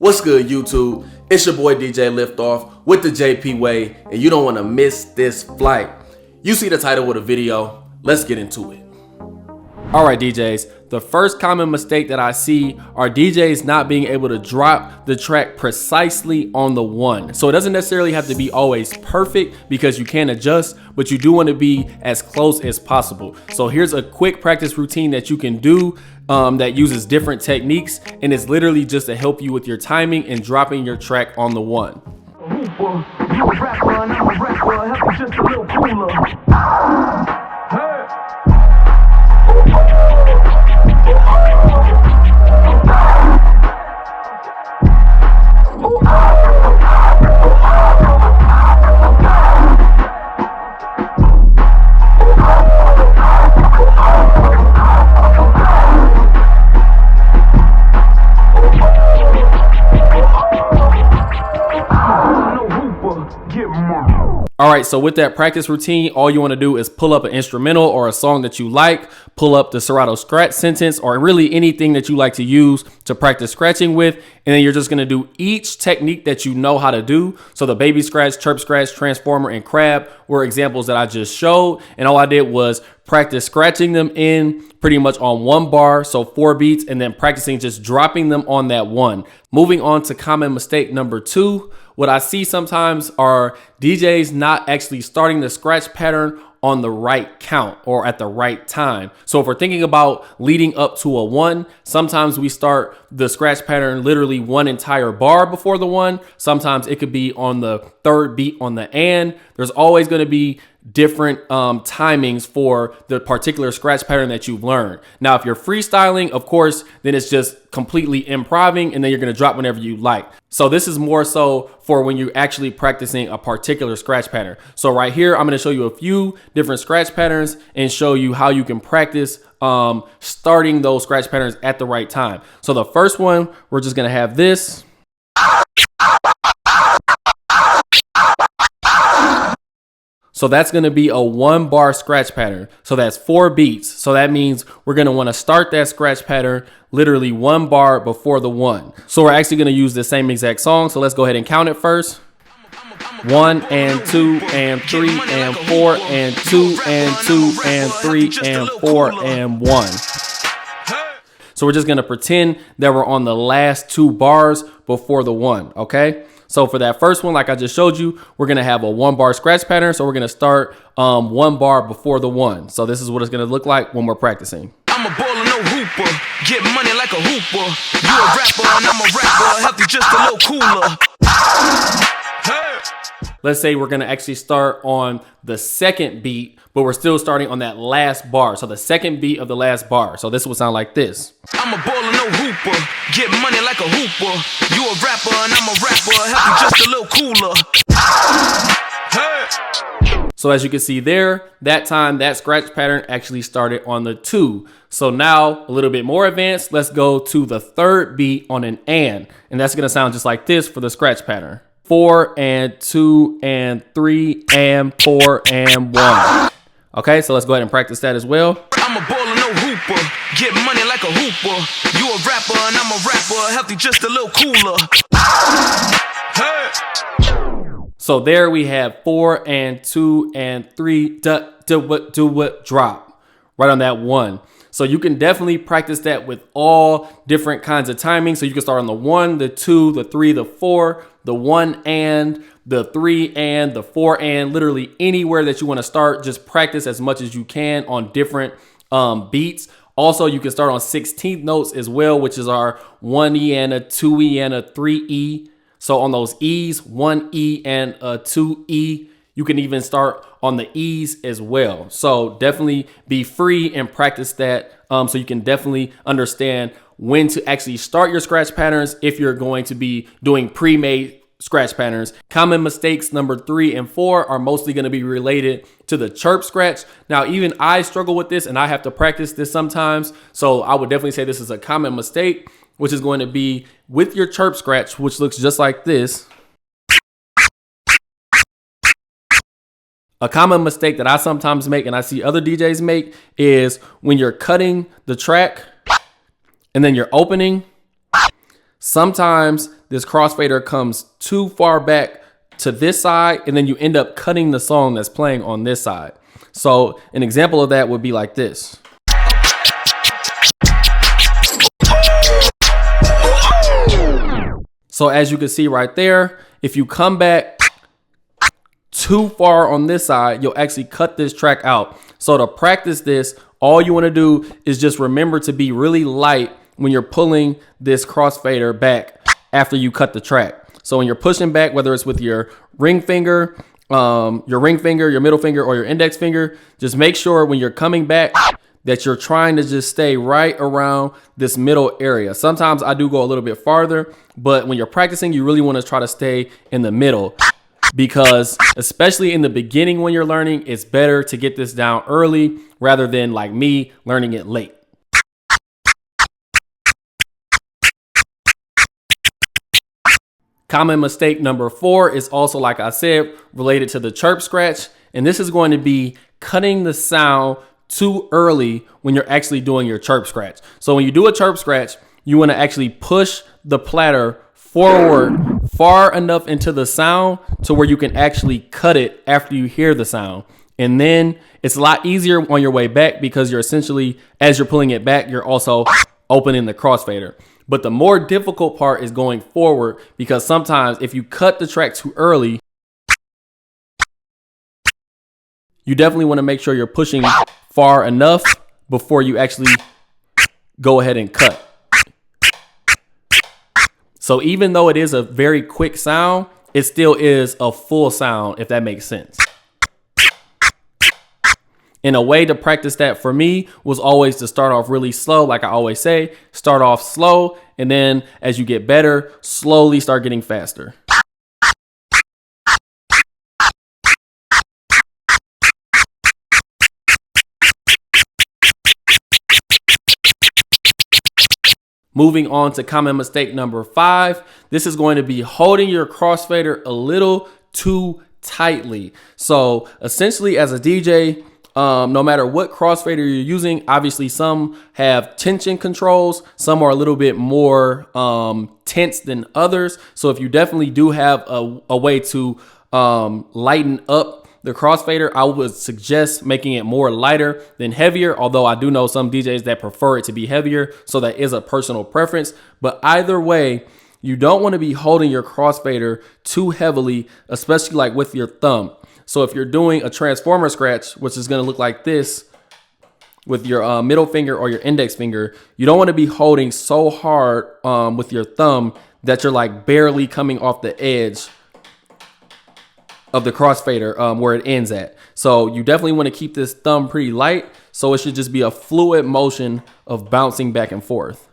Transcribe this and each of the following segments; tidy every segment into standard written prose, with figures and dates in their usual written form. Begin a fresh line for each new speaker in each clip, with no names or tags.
What's good, YouTube? It's your boy DJ LiftOFF with the JP Way, and you don't want to miss this flight. You see the title of the video. Let's get into it. All right, DJs, the first common mistake that I see are DJs not being able to drop the track precisely on the one. So it doesn't necessarily have to be always perfect because you can adjust, but you do want to be as close as possible. So here's a quick practice routine that you can do that uses different techniques, and it's literally just to help you with your timing and dropping your track on the one. All right, so with that practice routine, all you want to do is pull up an instrumental or a song that you like, pull up the Serato scratch sentence, or really anything that you like to use to practice scratching with, and then you're just going to do each technique that you know how to do. So the baby scratch, chirp scratch, transformer, and crab were examples that I just showed, and all I did was practice scratching them in pretty much on one bar, so 4 beats, and then practicing just dropping them on that one. Moving on to common mistake number 2. What I see sometimes are DJs not actually starting the scratch pattern on the right count or at the right time. So if we're thinking about leading up to a 1, sometimes we start the scratch pattern literally one entire bar before the 1. Sometimes it could be on the 3rd beat on the and. There's always going to be different timings for the particular scratch pattern that you've learned. Now, if you're freestyling, of course, then it's just completely improvising, and then you're going to drop whenever you like. So this is more so for when you're actually practicing a particular scratch pattern. So right here, I'm going to show you a few different scratch patterns and show you how you can practice starting those scratch patterns at the right time. So the first one, we're just going to have this. So that's going to be a 1 bar scratch pattern. So that's 4 beats. So that means we're going to want to start that scratch pattern literally 1 bar before the 1. So we're actually going to use the same exact song. So let's go ahead and count it first. 1 and 2 and 3 and 4 and 2 and 2 and 3 and 4 and 1. So we're just going to pretend that we're on the last 2 bars before the 1. Okay. So for that first one, like I just showed you, we're going to have a 1 bar scratch pattern. So we're going to start 1 bar before the 1. So this is what it's going to look like when we're practicing. I'm a baller, no hooper. Get money like a hooper. You a rapper and I'm a rapper. Healthy, just a little cooler. Let's say we're going to actually start on the 2nd beat, but we're still starting on that last bar. So the 2nd beat of the last bar. So this would sound like this. I'm a baller, no hooper. Get money like a hooper. You a rapper and I'm a rapper. Healthy, just a little cooler. So as you can see there, that time that scratch pattern actually started on the 2. So now a little bit more advanced. Let's go to the 3rd beat on an and that's going to sound just like this for the scratch pattern. 4 and 2 and 3 and 4 and 1. Okay, so let's go ahead and practice that as well. I'm a baller, no hooper. Get money like a hooper. You a rapper and I'm a rapper. Healthy, just a little cooler. So there we have 4 and 2 and 3 do drop right on that 1. So you can definitely practice that with all different kinds of timing. So you can start on the 1, the 2, the 3, the 4, the 1 and the 3 and the 4 and literally anywhere that you want to start. Just practice as much as you can on different beats. Also, you can start on 16th notes as well, which is our 1E and a 2E and a 3E. So on those E's, 1E and a 2E. You can even start on the E's as well. So definitely be free and practice that so you can definitely understand when to actually start your scratch patterns if you're going to be doing pre-made scratch patterns. Common mistakes number 3 and 4 are mostly going to be related to the chirp scratch. Now, even I struggle with this and I have to practice this sometimes. So I would definitely say this is a common mistake, which is going to be with your chirp scratch, which looks just like this. A common mistake that I sometimes make and I see other DJs make is when you're cutting the track and then you're opening, Sometimes this crossfader comes too far back to this side, and then you end up cutting the song that's playing on this side. So an example of that would be like this. So as you can see right there, if you come back too far on this side, you'll actually cut this track out. So to practice this, all you want to do is just remember to be really light when you're pulling this crossfader back after you cut the track. So when you're pushing back, whether it's with your ring finger, your middle finger, or your index finger, just make sure when you're coming back that you're trying to just stay right around this middle area. Sometimes I do go a little bit farther, but when you're practicing, you really want to try to stay in the middle, because especially in the beginning when you're learning, it's better to get this down early rather than like me learning it late. Common mistake number 4 is also, like I said, related to the chirp scratch. And this is going to be cutting the sound too early when you're actually doing your chirp scratch. So when you do a chirp scratch, you want to actually push the platter forward far enough into the sound to where you can actually cut it after you hear the sound. And then it's a lot easier on your way back, because you're essentially, as you're pulling it back, you're also opening the crossfader. But the more difficult part is going forward, because sometimes if you cut the track too early, you definitely want to make sure you're pushing far enough before you actually go ahead and cut. So even though it is a very quick sound, it still is a full sound, if that makes sense. And a way to practice that for me was always to start off really slow. Like I always say, start off slow, and then as you get better, slowly start getting faster. Moving on to common mistake number 5. This is going to be holding your crossfader a little too tightly. So essentially, as a DJ, no matter what crossfader you're using, obviously some have tension controls, some are a little bit more tense than others. So if you definitely do have a way to lighten up the crossfader, I would suggest making it more lighter than heavier, although I do know some DJs that prefer it to be heavier, so that is a personal preference. But either way, you don't want to be holding your crossfader too heavily, especially like with your thumb. So if you're doing a transformer scratch, which is going to look like this with your middle finger or your index finger, you don't want to be holding so hard with your thumb that you're like barely coming off the edge of the crossfader where it ends at. So you definitely want to keep this thumb pretty light, so it should just be a fluid motion of bouncing back and forth.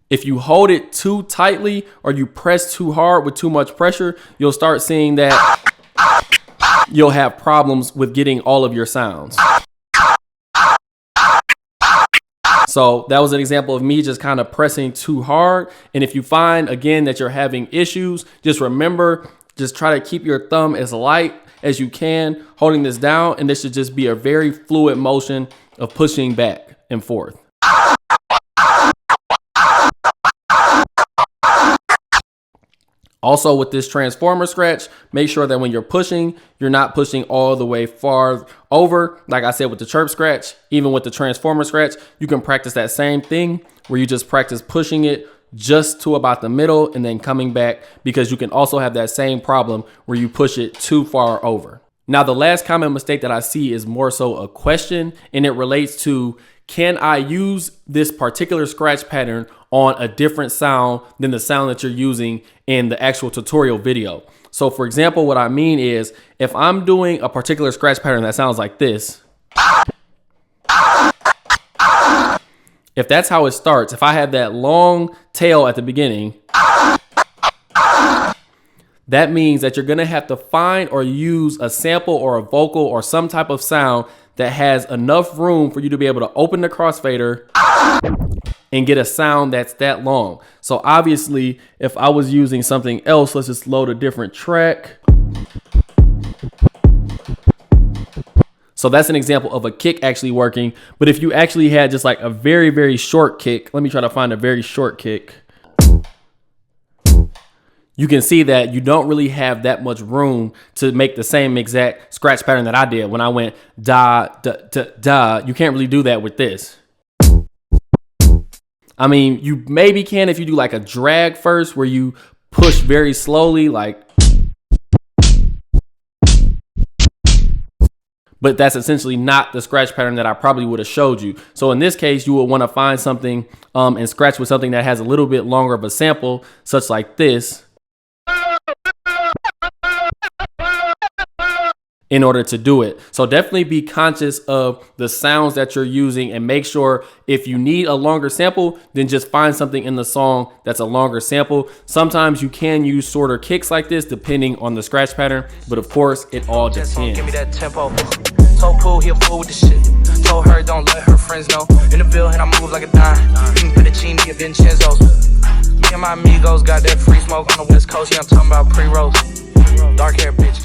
If you hold it too tightly or you press too hard with too much pressure, you'll start seeing that you'll have problems with getting all of your sounds. So that was an example of me just kind of pressing too hard. And if you find, again, that you're having issues, just remember, just try to keep your thumb as light as you can, holding this down. And this should just be a very fluid motion of pushing back and forth. Also, with this transformer scratch, make sure that when you're pushing, you're not pushing all the way far over. Like I said, with the chirp scratch, even with the transformer scratch, you can practice that same thing where you just practice pushing it just to about the middle and then coming back, because you can also have that same problem where you push it too far over. Now, the last common mistake that I see is more so a question, and it relates to, can I use this particular scratch pattern on a different sound than the sound that you're using in the actual tutorial video? So for example, what I mean is, if I'm doing a particular scratch pattern that sounds like this, if that's how it starts, if I have that long tail at the beginning, that means that you're gonna have to find or use a sample or a vocal or some type of sound that has enough room for you to be able to open the crossfader and get a sound that's that long. So obviously, if I was using something else, let's just load a different track. So that's an example of a kick actually working. But if you actually had just like a very, very short kick, let me try to find a very short kick. You can see that you don't really have that much room to make the same exact scratch pattern that I did when I went da, da, da, da. You can't really do that with this. I mean, you maybe can if you do like a drag first where you push very slowly, like. But that's essentially not the scratch pattern that I probably would have showed you. So in this case, you would want to find something and scratch with something that has a little bit longer of a sample, such like this, in order to do it. So definitely be conscious of the sounds that you're using and make sure if you need a longer sample, then just find something in the song that's a longer sample. Sometimes you can use shorter kicks like this depending on the scratch pattern, but of course it all depends.
Give me that tempo. Told Pooh he a fool with the shit. Told her don't let her friends know. In the bill and I move like a dime. Fettuccine at Vincenzo's. Me and my amigos got that free smoke on the West Coast. Yeah, I'm talking about pre-rolls. Dark hair bitch.